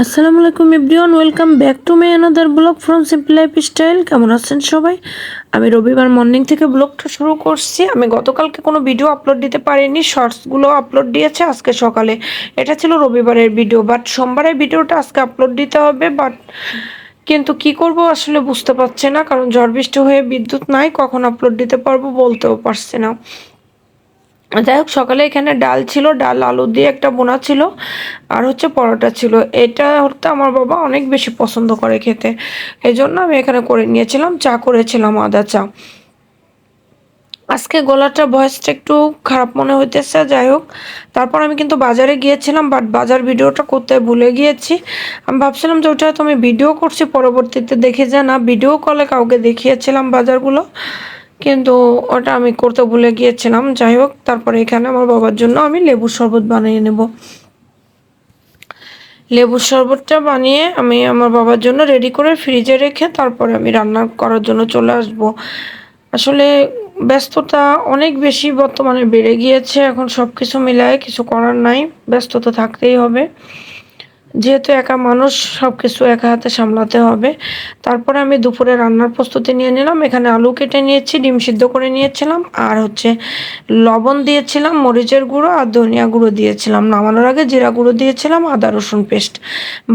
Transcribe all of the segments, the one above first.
আসসালামু আলাইকুম everyone, welcome back to my another blog from simple life style. কেমন আছেন সবাই? আমি রবিবার মর্নিং থেকে ব্লগটা শুরু করছি। আমি গতকালকে কোনো ভিডিও আপলোড দিতে পারিনি, শর্টসগুলো আপলোড দিয়েছে আজকে সকালে। এটা ছিল রবিবারের ভিডিও, বাট সোমবারের ভিডিওটা আজকে আপলোড দিতে হবে। কিন্তু কি করব আসলে বুঝতে পারছি না, কারণ ঝড় বৃষ্টি হয়ে বিদ্যুৎ নাই, কখন আপলোড দিতে পারবো বলতেও পারছি না। যাই হোক, সকালে এখানে ডাল ছিল, ডাল আলু দিয়ে একটা বোনা ছিল, আর হচ্ছে পরোটা ছিল। এটা হচ্ছে আমার বাবা অনেক বেশি পছন্দ করে খেতে, এই জন্য আমি এখানে করে নিয়েছিলাম। চা করেছিলাম, আদা চা। আজকে গলাটা ভয়েসটা একটু খারাপ মনে হইতেছে। যাই হোক, তারপর আমি কিন্তু বাজারে গিয়েছিলাম, বাট বাজার ভিডিওটা করতে ভুলে গিয়েছি। আমি ভাবছিলাম যে ওটা তো আমি ভিডিও করছি, পরবর্তীতে দেখে যে না, ভিডিও কলে কাউকে দেখিয়েছিলাম বাজারগুলো, কিন্তু ওটা আমি করতে ভুলে গিয়েছিলাম। যাই হোক, তারপরে এখানে আমার বাবার জন্য আমি লেবুর শরবত বানিয়ে নেব। লেবুর শরবতটা বানিয়ে আমি আমার বাবার জন্য রেডি করে ফ্রিজে রেখে তারপরে আমি রান্না করার জন্য চলে আসব। আসলে ব্যস্ততা অনেক বেশি বর্তমানে বেড়ে গিয়েছে, এখন সব কিছু মিলায়ে কিছু করার নাই, ব্যস্ত তো থাকতেই হবে। যেহেতু একা মানুষ, সব কিছু একা হাতে সামলাতে হবে। তারপরে আমি দুপুরে রান্নার প্রস্তুতি নিয়ে নিলাম। এখানে আলু কেটে নিয়েছি, ডিম সিদ্ধ করে নিয়েছিলাম, আর হচ্ছে লবণ দিয়েছিলাম, মরিচের গুঁড়ো আর ধনিয়া গুঁড়ো দিয়েছিলাম। নামানোর আগে জিরা গুঁড়ো দিয়েছিলাম, আদা রসুন পেস্ট।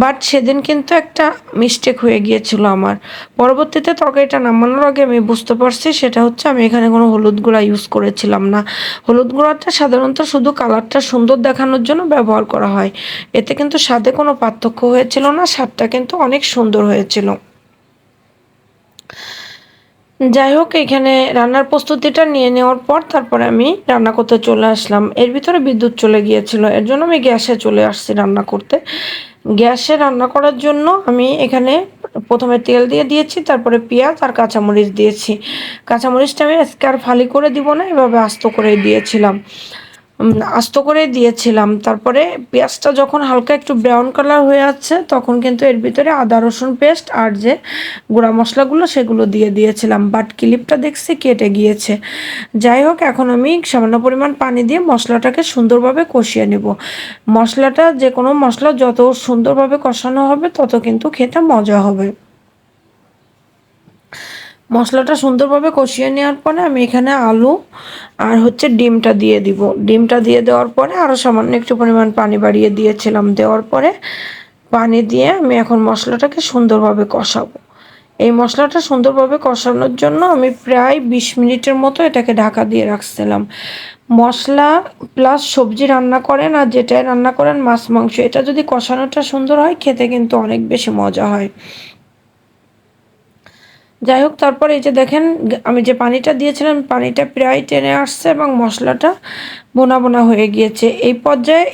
বাট সেদিন কিন্তু একটা মিস্টেক হয়ে গিয়েছিল আমার। পরবর্তীতে তরকারিটা নামানোর আগে আমি বুঝতে পারছি, সেটা হচ্ছে আমি এখানে কোনো হলুদ গুঁড়া ইউজ করেছিলাম না। হলুদ গুঁড়াটা সাধারণত শুধু কালারটা সুন্দর দেখানোর জন্য ব্যবহার করা হয়। এতে কিন্তু স্বাদে কোনো পার্থক্য হয়েছিল না, স্বাদটা কিন্তু অনেক সুন্দর হয়েছিল। যাই হোক, এখানে রান্নার প্রস্তুতিটা নিয়ে নেওয়ার পর তারপরে আমি রান্না করতে চলে আসলাম। এর ভিতরে বিদ্যুৎ চলে গিয়েছিল, এর জন্য আমি গ্যাসে চলে আসছি রান্না করতে। গ্যাসে রান্না করার জন্য আমি এখানে প্রথমে তেল দিয়ে দিয়েছি, তারপরে পেঁয়াজ আর কাঁচামরিচ দিয়েছি। কাঁচামরিচটা আমি আজকে আর ফালি করে দিব না, এভাবে আস্ত করে দিয়েছিলাম। আস্ত করে দিয়েছিলাম। তারপরে পেঁয়াজটা যখন হালকা একটু ব্রাউন কালার হয়ে যাচ্ছে, তখন কিন্তু এর ভিতরে আদা রসুন পেস্ট আর যে গুঁড়া মশলাগুলো সেগুলো দিয়ে দিয়েছিলাম, বাট ক্লিপটা দেখছি কেটে গিয়েছে। যাই হোক, এখন আমি সামান্য পরিমাণ পানি দিয়ে মশলাটাকে সুন্দরভাবে কষিয়ে নেব। মশলাটা, যে কোনো মশলা যত সুন্দরভাবে কষানো হবে তত কিন্তু খেতে মজা হবে। মশলাটা সুন্দরভাবে কষিয়ে নেওয়ার পরে আমি এখানে আলু আর হচ্ছে ডিমটা দিয়ে দিব। ডিমটা দিয়ে দেওয়ার পরে আরও সামান্য একটু পরিমাণ পানি বাড়িয়ে দিয়েছিলাম। দেওয়ার পরে পানি দিয়ে আমি এখন মশলাটাকে সুন্দরভাবে কষাবো। এই মশলাটা সুন্দরভাবে কষানোর জন্য আমি প্রায় 20 মিনিটের মতো এটাকে ঢাকা দিয়ে রাখছিলাম। মশলা প্লাস সবজি রান্না করেন আর যেটাই রান্না করেন, মাছ মাংস, এটা যদি কষানোটা সুন্দর হয়, খেতে কিন্তু অনেক বেশি মজা হয়। যাই হোক, তারপর এই যে দেখেন, আমি যে পানিটা দিয়েছিলাম পানিটা প্রায় টেনে আসছে এবং মশলাটা বোনা বোনা হয়ে গিয়েছে। এই পর্যায়ে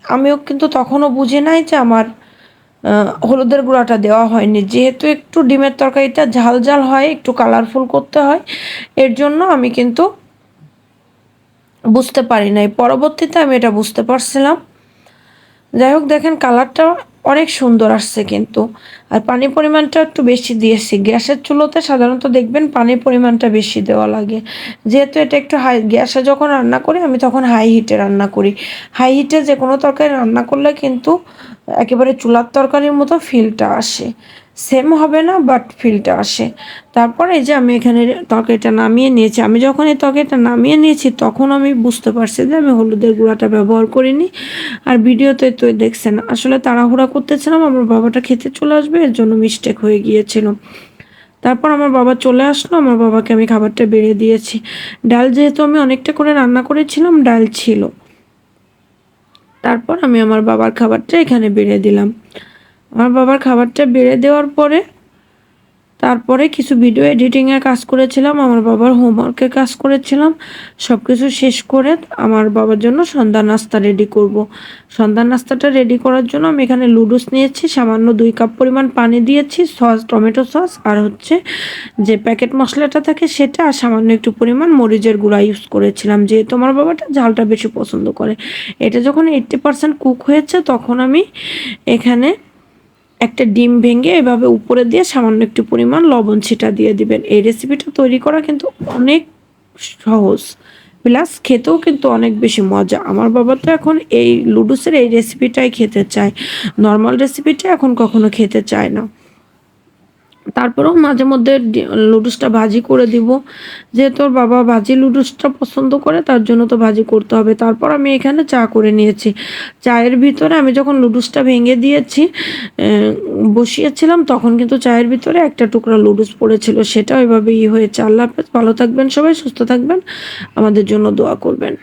আমিও কিন্তু তখনও বুঝি নাই যে আমার হলুদের গুঁড়াটা দেওয়া হয়নি। যেহেতু একটু ডিমের তরকারিটা ঝাল ঝাল হয়, একটু কালারফুল করতে হয়, এর জন্য আমি কিন্তু বুঝতে পারি নাই। পরবর্তীতে আমি এটা বুঝতে পারছিলাম। যাই হোক, দেখেন কালারটা অনেক সুন্দর আসছে কিন্তু। আর পানির পরিমাণটা একটু বেশি দিয়েছি। গ্যাসের চুলোতে সাধারণত দেখবেন পানির পরিমাণটা বেশি দেওয়া লাগে, যেহেতু এটা একটু হাই। গ্যাসে যখন রান্না করি আমি তখন হাই হিটে রান্না করি। হাই হিটে যে কোনো তরকারি রান্না করলে কিন্তু একেবারে চুলার তরকারির মতো ফিলটা আসে। সেম হবে না, বাট ফিলটা আসে। তারপর এই যে আমি এখানে তরকারিটা নামিয়ে নিয়েছি। আমি যখন এই তরকারিটা নামিয়ে নিয়েছি তখন আমি বুঝতে পারছি যে আমি হলুদের গুঁড়াটা ব্যবহার করিনি। আর ভিডিওতে তো দেখছেন, আসলে তাড়াহুড়া করতেছিলাম, আমার বাবাটা খেতে চলে আসবে, এর জন্য মিস্টেক হয়ে গিয়েছিল। তারপর আমার বাবা চলে আসলো, আমার বাবাকে আমি খাবারটা বেড়ে দিয়েছি। ডাল যেহেতু আমি অনেকটা করে রান্না করেছিলাম, ডাল ছিল। তারপর আমি আমার বাবার খাবারটা এখানে বেড়ে দিলাম। আমার বাবার খাবারটা বেড়ে দেওয়ার পরে তারপরে কিছু ভিডিও এডিটিংয়ের কাজ করেছিলাম, আমার বাবার হোমওয়ার্কের কাজ করেছিলাম। সব কিছু শেষ করে আমার বাবার জন্য সন্ধ্যা নাস্তা রেডি করব। সন্ধ্যা নাস্তাটা রেডি করার জন্য আমি এখানে লুডুস নিয়েছি, সামান্য 2 কাপ পরিমাণ পানি দিয়েছি, সস, টমেটো সস আর হচ্ছে যে প্যাকেট মশলাটা থাকে সেটা, আর সামান্য একটু পরিমাণ মরিচের গুঁড়া ইউজ করেছিলাম, যেহেতু আমার বাবাটা ঝালটা বেশি পছন্দ করে। এটা যখন 80% কুক হয়েছে তখন আমি এখানে একটা ডিম ভেঙে এভাবে উপরে দিয়ে সামান্য একটু পরিমাণ লবণ ছিটা দিয়ে দিবেন। এই রেসিপিটা তৈরি করা কিন্তু অনেক সহজ, প্লাস খেতেও কিন্তু অনেক বেশি মজা। আমার বাবা তো এখন এই লুডুসের এই রেসিপিটাই খেতে চায়। নরমাল রেসিপিটা এখন কখনো খেতে চায় না। তারপরেও মাঝে মধ্যে লুডুসটা ভাজি করে দিব। যেহেতু ওর বাবা ভাজি লুডুসটা পছন্দ করে তার জন্য তো ভাজি করতে হবে। তারপর আমি এখানে চা করে নিয়েছি। চায়ের ভিতরে আমি যখন লুডুসটা ভেঙে দিয়েছি বসিয়েছিলাম তখন কিন্তু চায়ের ভিতরে একটা টুকরা লুডুস পড়েছিল। সেটা ওইভাবে হয়েছে। আল্লাহ হাফেজ। ভালো থাকবেন সবাই, সুস্থ থাকবেন। আমাদের জন্য দোয়া করবেন।